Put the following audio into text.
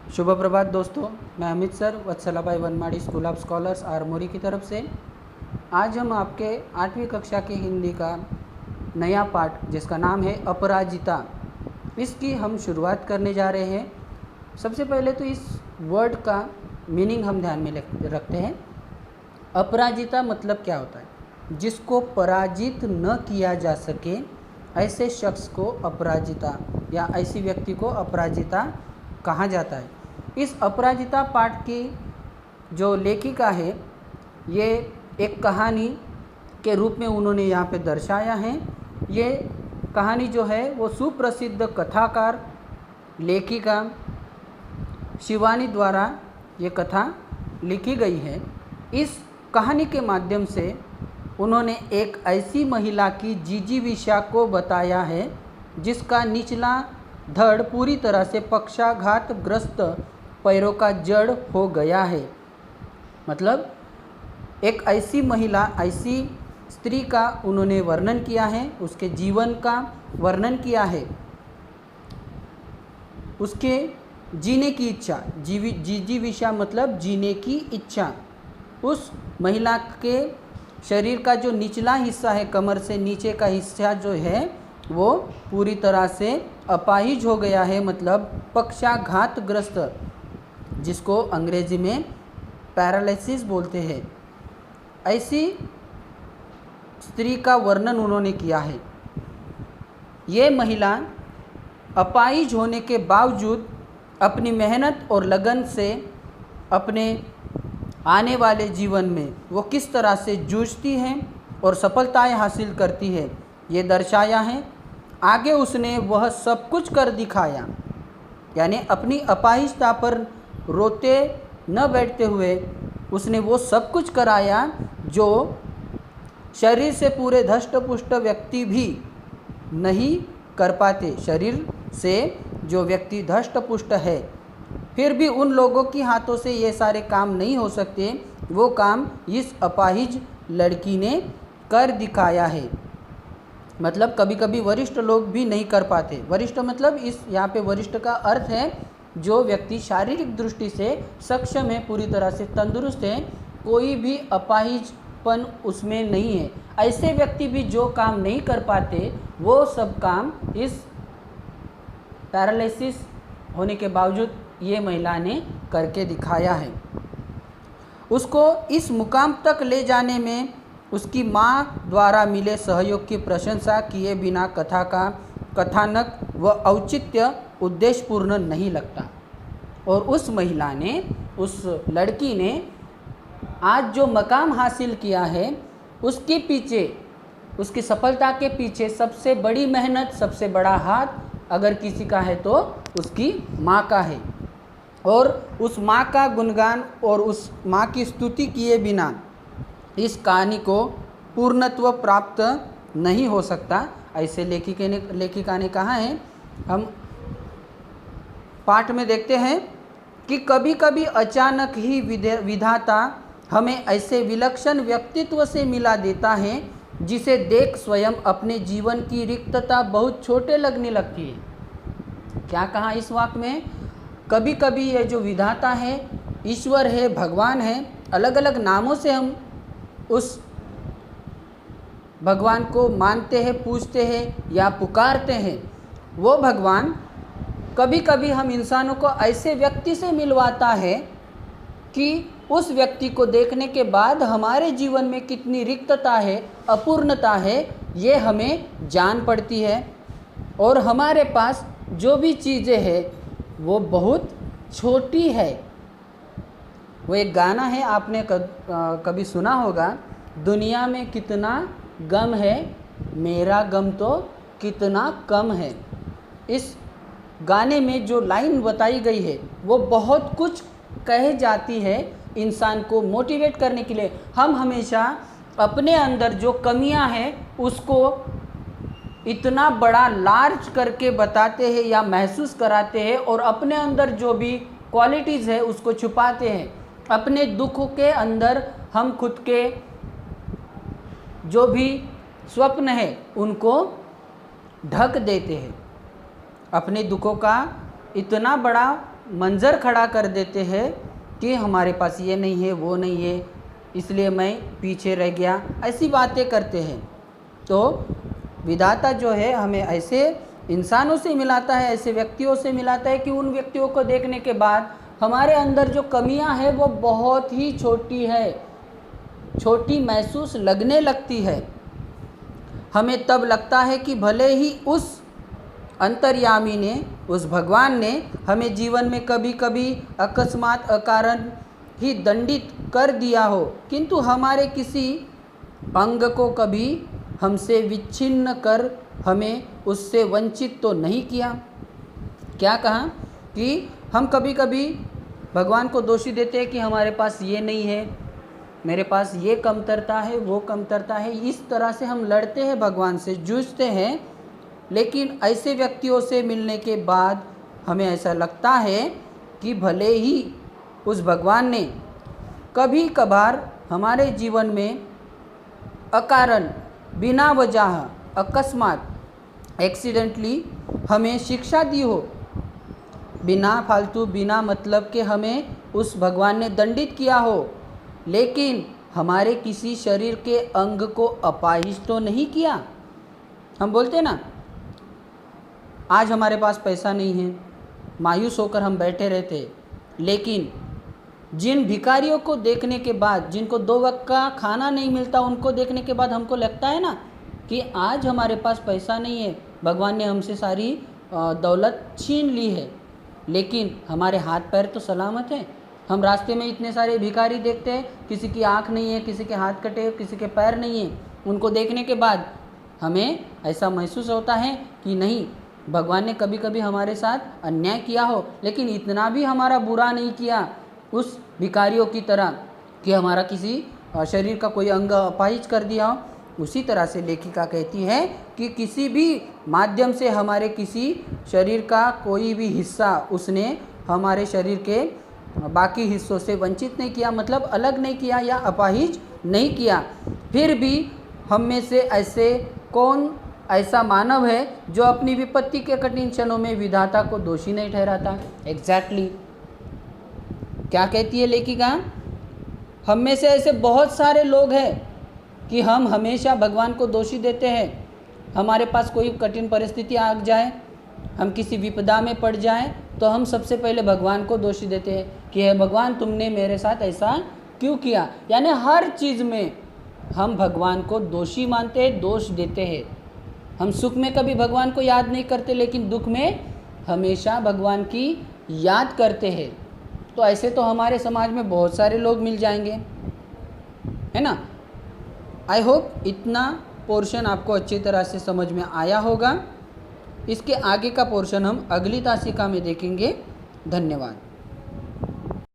शुभ प्रभात दोस्तों, मैं Amit sir Vatsalabai Vanmadi school of scholars Armori की तरफ से। आज हम आपके 8वीं कक्षा की हिंदी का नया पाठ जिसका नाम है अपराजिता, इसकी हम शुरुआत करने जा रहे हैं। सबसे पहले तो इस वर्ड का मीनिंग हम ध्यान में रखते हैं। अपराजिता मतलब क्या होता है? जिसको पराजित न किया जा सके ऐसे शख्स को अपराजिता या ऐसी व्यक्ति को अपराजिता कहा जाता है। इस अपराजिता पाठ की जो लेखिका है, ये एक कहानी के रूप में उन्होंने यहाँ पे दर्शाया है। ये कहानी जो है वो सुप्रसिद्ध कथाकार लेखिका शिवानी द्वारा ये कथा लिखी गई है। इस कहानी के माध्यम से उन्होंने एक ऐसी महिला की जिजीविषा को बताया है जिसका निचला धड़ पूरी तरह से पक्षाघातग्रस्त पैरों का जड़ हो गया है। मतलब एक ऐसी महिला, ऐसी स्त्री का उन्होंने वर्णन किया है, उसके जीवन का वर्णन किया है, उसके जीने की इच्छा, जिजीविषा मतलब जीने की इच्छा। उस महिला के शरीर का जो निचला हिस्सा है, कमर से नीचे का हिस्सा जो है वो पूरी तरह से अपाहिज हो गया है, मतलब पक्षाघातग्रस्त, जिसको अंग्रेजी में पैरालिसिस बोलते हैं। ऐसी स्त्री का वर्णन उन्होंने किया है। ये महिला अपाहिज होने के बावजूद अपनी मेहनत और लगन से अपने आने वाले जीवन में वो किस तरह से जूझती है और सफलताएं हासिल करती है, ये दर्शाया है। आगे उसने वह सब कुछ कर दिखाया, यानी अपनी अपाहिजता पर रोते न बैठते हुए उसने वो सब कुछ कराया जो शरीर से पूरे धष्टपुष्ट व्यक्ति भी नहीं कर पाते। शरीर से जो व्यक्ति धष्टपुष्ट है, फिर भी उन लोगों की हाथों से ये सारे काम नहीं हो सकते, वो काम इस अपाहिज लड़की ने कर दिखाया है। मतलब कभी कभी वरिष्ठ लोग भी नहीं कर पाते। वरिष्ठ मतलब इस यहाँ पे वरिष्ठ का अर्थ है जो व्यक्ति शारीरिक दृष्टि से सक्षम है, पूरी तरह से तंदुरुस्त है, कोई भी अपाहिजपन उसमें नहीं है। ऐसे व्यक्ति भी जो काम नहीं कर पाते वो सब काम इस पैरालिसिस होने के बावजूद ये महिला ने करके दिखाया है। उसको इस मुकाम तक ले जाने में उसकी माँ द्वारा मिले सहयोग की प्रशंसा किए बिना कथा का कथानक व औचित्य उद्देश्यपूर्ण नहीं लगता। और उस महिला ने, उस लड़की ने आज जो मकाम हासिल किया है, उसके पीछे, उसकी सफलता के पीछे सबसे बड़ी मेहनत, सबसे बड़ा हाथ अगर किसी का है तो उसकी माँ का है। और उस माँ का गुणगान और उस माँ की स्तुति किए बिना इस कहानी को पूर्णत्व प्राप्त नहीं हो सकता, ऐसे लेखिका ने कहा है। हम पाठ में देखते हैं कि कभी कभी अचानक ही विधाता हमें ऐसे विलक्षण व्यक्तित्व से मिला देता है जिसे देख स्वयं अपने जीवन की रिक्तता बहुत छोटे लगने लगती है। क्या कहा इस वाक्य में? कभी कभी ये जो विधाता है, ईश्वर है, भगवान है, अलग अलग नामों से हम उस भगवान को मानते हैं, पूजते हैं या पुकारते हैं। वो भगवान कभी कभी हम इंसानों को ऐसे व्यक्ति से मिलवाता है कि उस व्यक्ति को देखने के बाद हमारे जीवन में कितनी रिक्तता है, अपूर्णता है, ये हमें जान पड़ती है। और हमारे पास जो भी चीज़ें हैं वो बहुत छोटी है। वो एक गाना है, आपने कभी सुना होगा, दुनिया में कितना गम है, मेरा गम तो कितना कम है। इस गाने में जो लाइन बताई गई है वो बहुत कुछ कह जाती है इंसान को मोटिवेट करने के लिए। हम हमेशा अपने अंदर जो कमियां हैं उसको इतना बड़ा लार्ज करके बताते हैं या महसूस कराते हैं, और अपने अंदर जो भी क्वालिटीज़ है उसको छुपाते हैं। अपने दुख के अंदर हम खुद के जो भी स्वप्न है उनको ढक देते हैं। अपने दुखों का इतना बड़ा मंजर खड़ा कर देते हैं कि हमारे पास ये नहीं है, वो नहीं है, इसलिए मैं पीछे रह गया, ऐसी बातें करते हैं। तो विधाता जो है हमें ऐसे इंसानों से मिलाता है, ऐसे व्यक्तियों से मिलाता है कि उन व्यक्तियों को देखने के बाद हमारे अंदर जो कमियां हैं वो बहुत ही छोटी है, छोटी महसूस लगने लगती है। हमें तब लगता है कि भले ही उस अंतर्यामी ने, उस भगवान ने हमें जीवन में कभी कभी अकस्मात अकारण ही दंडित कर दिया हो, किंतु हमारे किसी अंग को कभी हमसे विच्छिन्न कर हमें उससे वंचित तो नहीं किया। क्या कहा कि हम कभी कभी भगवान को दोषी देते हैं कि हमारे पास ये नहीं है, मेरे पास ये कमतरता है, वो कमतरता है। इस तरह से हम लड़ते हैं, भगवान से जूझते हैं। लेकिन ऐसे व्यक्तियों से मिलने के बाद हमें ऐसा लगता है कि भले ही उस भगवान ने कभी कभार हमारे जीवन में अकारण, बिना वजह, अकस्मात, एक्सीडेंटली हमें शिक्षा दी हो, बिना फालतू, बिना मतलब के हमें उस भगवान ने दंडित किया हो, लेकिन हमारे किसी शरीर के अंग को अपाहिज तो नहीं किया। हम बोलते ना, आज हमारे पास पैसा नहीं है, मायूस होकर हम बैठे रहते, लेकिन जिन भिखारियों को देखने के बाद, जिनको 2 वक्त का खाना नहीं मिलता, उनको देखने के बाद हमको लगता है ना कि आज हमारे पास पैसा नहीं है, भगवान ने हमसे सारी दौलत छीन ली है, लेकिन हमारे हाथ पैर तो सलामत हैं। हम रास्ते में इतने सारे भिखारी देखते हैं, किसी की आँख नहीं है, किसी के हाथ कटे, किसी के पैर नहीं है। उनको देखने के बाद हमें ऐसा महसूस होता है कि नहीं, भगवान ने कभी कभी हमारे साथ अन्याय किया हो, लेकिन इतना भी हमारा बुरा नहीं किया उस भिखारियों की तरह कि हमारा किसी शरीर का कोई अंग अपाहिज कर दिया हो। उसी तरह से लेखिका कहती है कि किसी भी माध्यम से हमारे किसी शरीर का कोई भी हिस्सा उसने हमारे शरीर के बाकी हिस्सों से वंचित नहीं किया, मतलब अलग नहीं किया या अपाहिज नहीं किया। फिर भी हम में से ऐसे कौन ऐसा मानव है जो अपनी विपत्ति के कठिन क्षणों में विधाता को दोषी नहीं ठहराता। एग्जैक्टली क्या कहती है लेखिका, हम में से ऐसे बहुत सारे लोग हैं कि हम हमेशा भगवान को दोषी देते हैं। हमारे पास कोई कठिन परिस्थिति आ जाए, हम किसी विपदा में पड़ जाएं, तो हम सबसे पहले भगवान को दोषी देते हैं कि हे भगवान, तुमने मेरे साथ ऐसा क्यों किया। यानी हर चीज़ में हम भगवान को दोषी मानते हैं, दोष देते हैं। हम सुख में कभी भगवान को याद नहीं करते, लेकिन दुख में हमेशा भगवान की याद करते हैं। तो ऐसे तो हमारे समाज में बहुत सारे लोग मिल जाएंगे, है ना। आई होप इतना पोर्शन आपको अच्छी तरह से समझ में आया होगा। इसके आगे का पोर्शन हम अगली तासिका में देखेंगे। धन्यवाद।